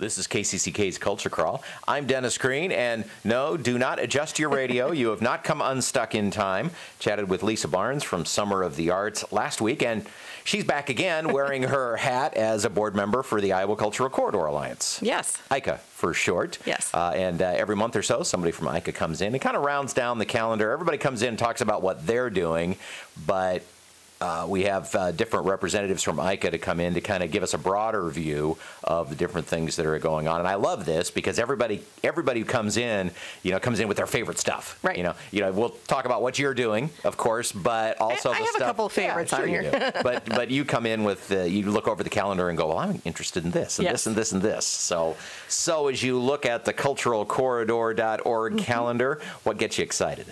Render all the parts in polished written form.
This is KCCK's Culture Crawl. I'm Dennis Green, and no, do not adjust your radio. You have not come unstuck in time. Chatted with Lisa Barnes from Summer of the Arts last week, and she's back again wearing her hat as a board member for the Iowa Cultural Corridor Alliance. Yes. ICCA for short. Yes. And every month or so, somebody from ICCA comes in and kind of rounds down the calendar. Everybody comes in and talks about what they're doing, but we have different representatives from ICCA to come in to kind of give us a broader view of the different things that are going on. And I love this because everybody who comes in, comes in with their favorite stuff. Right. We'll talk about what you're doing, of course, but also I have stuff, a couple of favorites on here. You do. But you come in with you look over the calendar and go, well, I'm interested in this and this and this and this. So as you look at the culturalcorridor.org calendar, what gets you excited?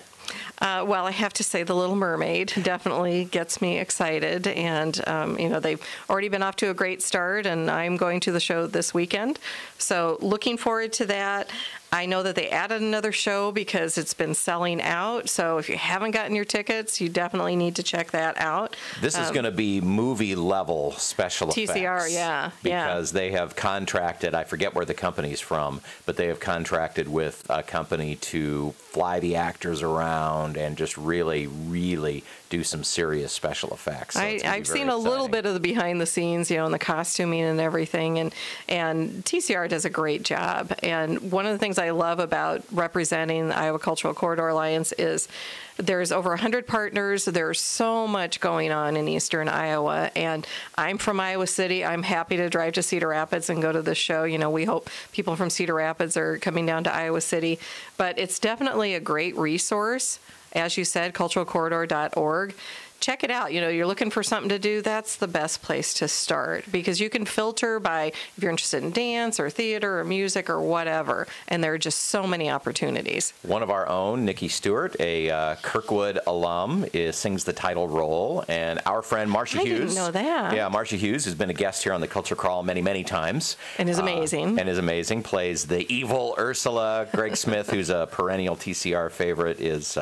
Well, I have to say The Little Mermaid definitely gets me excited. And, they've already been off to a great start, and I'm going to the show this weekend. So looking forward to that. I know that they added another show because it's been selling out. So if you haven't gotten your tickets, you definitely need to check that out. This is going to be movie-level special effects. TCR, yeah. Because they have contracted, I forget where the company's from, but they have contracted with a company to fly the actors around and just really, really do some serious special effects. So I've seen a little bit of the behind the scenes, and the costuming and everything, and TCR does a great job. And one of the things I love about representing the Iowa Cultural Corridor Alliance is there's over 100 partners. There's so much going on in eastern Iowa, and I'm from Iowa City. I'm happy to drive to Cedar Rapids and go to this show. We hope people from Cedar Rapids are coming down to Iowa City, but it's definitely a great resource. As you said, culturalcorridor.org. Check it out. You're looking for something to do, that's the best place to start, because you can filter by if you're interested in dance or theater or music or whatever, and there are just so many opportunities. One of our own, Nikki Stewart, a Kirkwood alum, sings the title role, and our friend Marcia Hughes. I didn't know that. Yeah, Marcia Hughes has been a guest here on the Culture Crawl many, many times. And is amazing. Plays the evil Ursula. Greg Smith, who's a perennial TCR favorite, is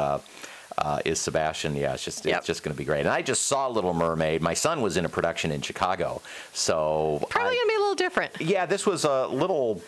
Sebastian. Yeah, it's just going to be great. And I just saw Little Mermaid. My son was in a production in Chicago, so probably going to be a little different. Yeah, this was a little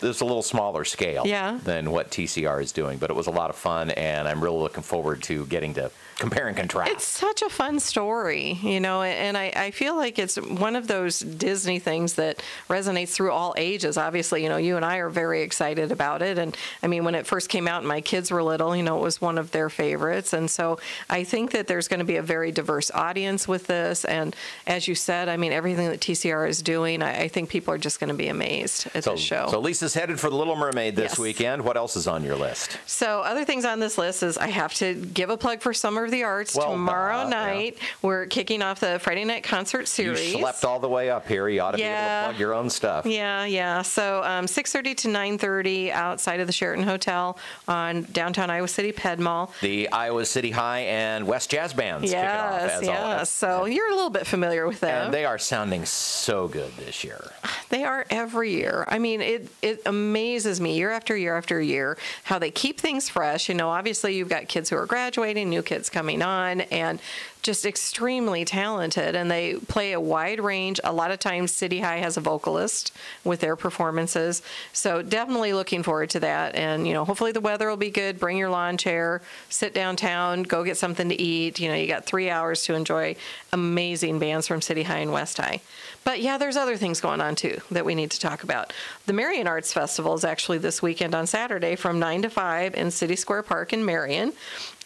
smaller scale than what TCR is doing, but it was a lot of fun, and I'm really looking forward to getting to compare and contrast. It's such a fun story, and I feel like it's one of those Disney things that resonates through all ages. Obviously, you and I are very excited about it, and I mean, when it first came out and my kids were little, it was one of their favorites, and so I think that there's going to be a very diverse audience with this, and as you said, I mean, everything that TCR is doing, I think people are just going to be amazed at this show. So Lisa's headed for The Little Mermaid this weekend. What else is on your list? So other things on this list is I have to give a plug for Summer of the Arts. Tomorrow night, we're kicking off the Friday night concert series. You slept all the way up here. You ought to be able to plug your own stuff. Yeah. So 6:30 to 9:30 outside of the Sheraton Hotel on downtown Iowa City Ped Mall. The Iowa City High and West Jazz Bands kick it off, as always. So you're a little bit familiar with them. And they are sounding so good this year. They are every year. I mean, it amazes me year after year after year how they keep things fresh. Obviously you've got kids who are graduating, new kids coming on, and just extremely talented, and they play a wide range. A lot of times City High has a vocalist with their performances, so definitely looking forward to that. And hopefully the weather will be good. Bring your lawn chair, sit downtown, go get something to eat. You got 3 hours to enjoy amazing bands from City High and West High. But there's other things going on too that we need to talk about. The Marion Arts Festival is actually this weekend on Saturday from 9 to 5 in City Square Park in Marion,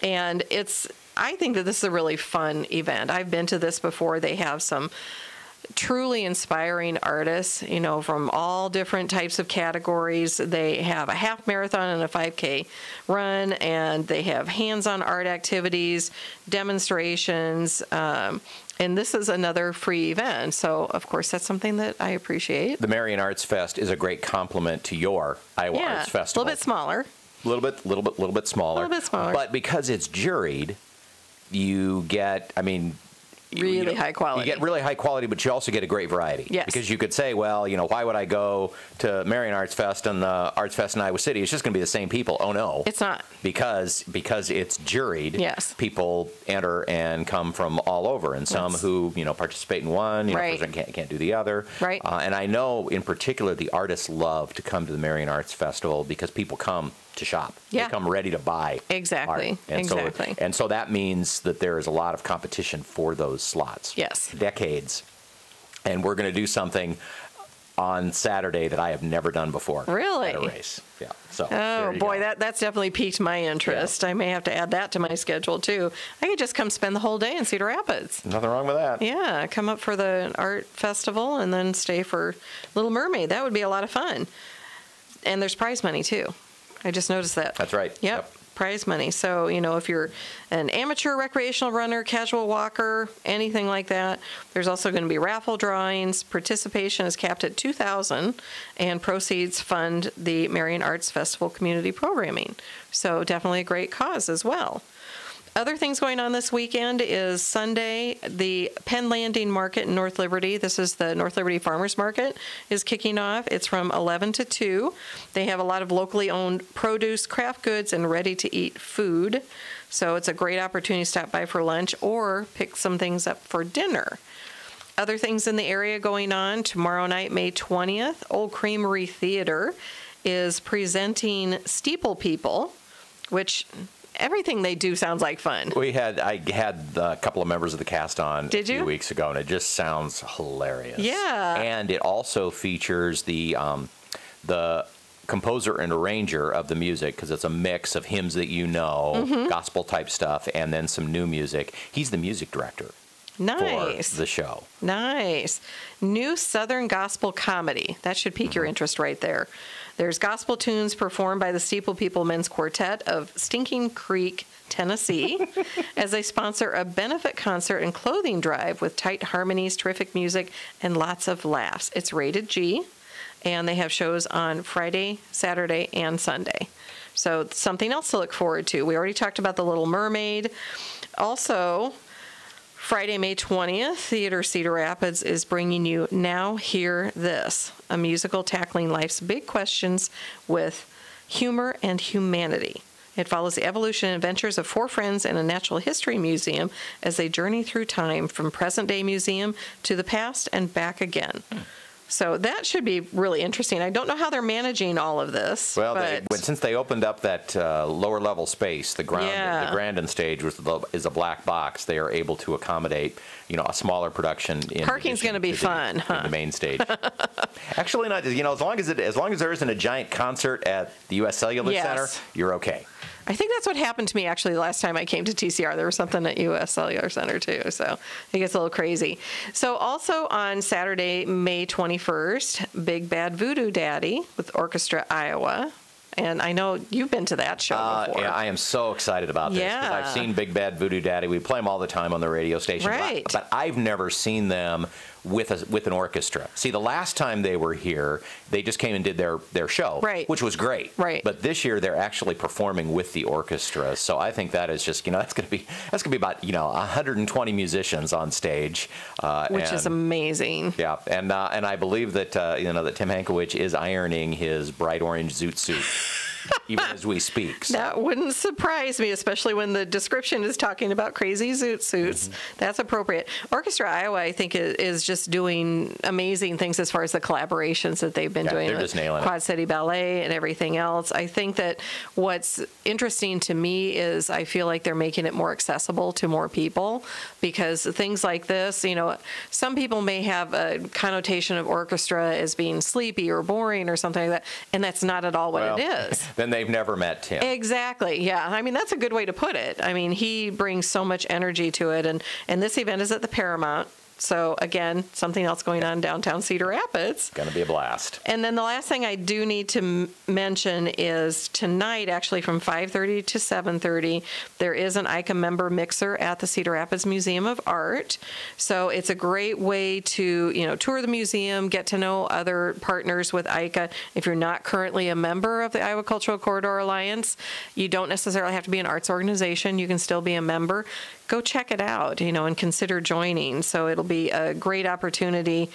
and I think that this is a really fun event. I've been to this before. They have some truly inspiring artists, from all different types of categories. They have a half marathon and a 5K run, and they have hands-on art activities, demonstrations, and this is another free event. So, of course, that's something that I appreciate. The Marion Arts Fest is a great complement to your Iowa Arts Festival. A little bit smaller. A little bit smaller. A little bit smaller. But because it's juried, you get, really high quality. You get really high quality, but you also get a great variety. Yes. Because you could say, well, why would I go to Marion Arts Fest and the Arts Fest in Iowa City? It's just going to be the same people. Oh, no. It's not. Because it's juried. Yes. People enter and come from all over, and some who, participate in one, Right. can't do the other. Right. And I know, in particular, the artists love to come to the Marion Arts Festival because people come to shop. Yeah. They come ready to buy Exactly. art. And Exactly. So that means that there is a lot of competition for those slots. Yes. Decades. And we're going to do something on Saturday that I have never done before. Really? At a race. Yeah. So. Oh boy, that's definitely piqued my interest. Yeah. I may have to add that to my schedule too. I could just come spend the whole day in Cedar Rapids. Nothing wrong with that. Yeah, come up for the art festival and then stay for Little Mermaid. That would be a lot of fun. And there's prize money too. I just noticed that. That's right. Yep. Prize money. So, if you're an amateur recreational runner, casual walker, anything like that, there's also going to be raffle drawings. Participation is capped at $2,000, and proceeds fund the Marion Arts Festival community programming. So definitely a great cause as well. Other things going on this weekend is Sunday, the Penn Landing Market in North Liberty. This is the North Liberty Farmers Market is kicking off. It's from 11 to 2. They have a lot of locally owned produce, craft goods, and ready-to-eat food. So it's a great opportunity to stop by for lunch or pick some things up for dinner. Other things in the area going on, tomorrow night, May 20th, Old Creamery Theater is presenting Steeple People, which... everything they do sounds like fun. I had a couple of members of the cast on Did a you? few weeks ago, and it just sounds hilarious. Yeah. And it also features the composer and arranger of the music, because it's a mix of hymns that gospel type stuff, and then some new music. He's the music director. Nice. For the show. Nice. New Southern gospel comedy. That should pique your interest right there. There's gospel tunes performed by the Steeple People Men's Quartet of Stinking Creek, Tennessee, as they sponsor a benefit concert and clothing drive with tight harmonies, terrific music, and lots of laughs. It's rated G, and they have shows on Friday, Saturday, and Sunday. So something else to look forward to. We already talked about The Little Mermaid. Also, Friday, May 20th, Theater Cedar Rapids is bringing you Now Hear This, a musical tackling life's big questions with humor and humanity. It follows the evolution and adventures of four friends in a natural history museum as they journey through time from present-day museum to the past and back again. So that should be really interesting. I don't know how they're managing all of this. Well, since they opened up that lower level space, the Grandin stage is a black box. They are able to accommodate, a smaller production. Parking's going to be fun, huh? The main stage. Actually, not. As long as there isn't a giant concert at the U.S. Cellular Center, you're okay. I think that's what happened to me actually the last time I came to TCR. There was something at U.S. Cellular Center too, so it gets a little crazy. So also on Saturday, May 21st, Big Bad Voodoo Daddy with Orchestra Iowa. And I know you've been to that show before. Yeah, I am so excited about this because I've seen Big Bad Voodoo Daddy. We play them all the time on the radio station. Right. But I've never seen them with an orchestra. See, the last time they were here, they just came and did their show, right, which was great. Right. But this year they're actually performing with the orchestra. So I think that is just, that's going to be about 120 musicians on stage, which is amazing. Yeah, and I believe that that Tim Hankiewicz is ironing his bright orange zoot suit. Even as we speak. So. That wouldn't surprise me, especially when the description is talking about crazy zoot suits. That's appropriate. Orchestra Iowa, I think, is just doing amazing things as far as the collaborations that they've been doing with Quad City Ballet and everything else. I think that what's interesting to me is I feel like they're making it more accessible to more people, because things like this, some people may have a connotation of orchestra as being sleepy or boring or something like that, and that's not at all what it is. Then they've never met Tim. Exactly, yeah. I mean, that's a good way to put it. I mean, he brings so much energy to it, and this event is at the Paramount. So, again, something else going on downtown Cedar Rapids. Going to be a blast. And then the last thing I do need to mention is tonight, actually from 5:30 to 7:30, there is an ICCA member mixer at the Cedar Rapids Museum of Art. So it's a great way to, tour the museum, get to know other partners with ICCA. If you're not currently a member of the Iowa Cultural Corridor Alliance, you don't necessarily have to be an arts organization. You can still be a member. go check it out, and consider joining. So it'll be a great opportunity.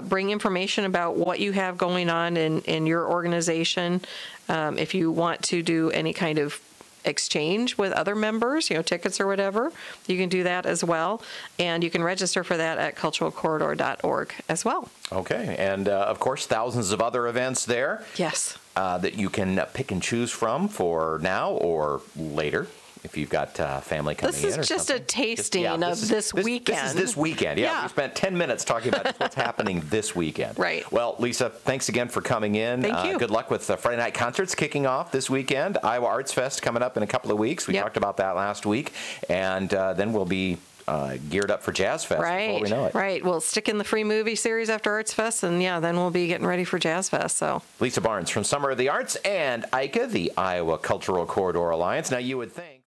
Bring information about what you have going on in your organization. If you want to do any kind of exchange with other members, tickets or whatever, you can do that as well. And you can register for that at culturalcorridor.org as well. Okay. And, of course, thousands of other events there. Yes. That you can pick and choose from for now or later. If you've got family coming in or something. This is just a tasting of this weekend. This is this weekend. Yeah, we spent 10 minutes talking about what's happening this weekend. Right. Well, Lisa, thanks again for coming in. Thank you. Good luck with the Friday night concerts kicking off this weekend. Iowa Arts Fest coming up in a couple of weeks. We talked about that last week. And then we'll be geared up for Jazz Fest before we know it. Right. We'll stick in the free movie series after Arts Fest, and then we'll be getting ready for Jazz Fest. So Lisa Barnes from Summer of the Arts and ICCA, the Iowa Cultural Corridor Alliance. Now, you would think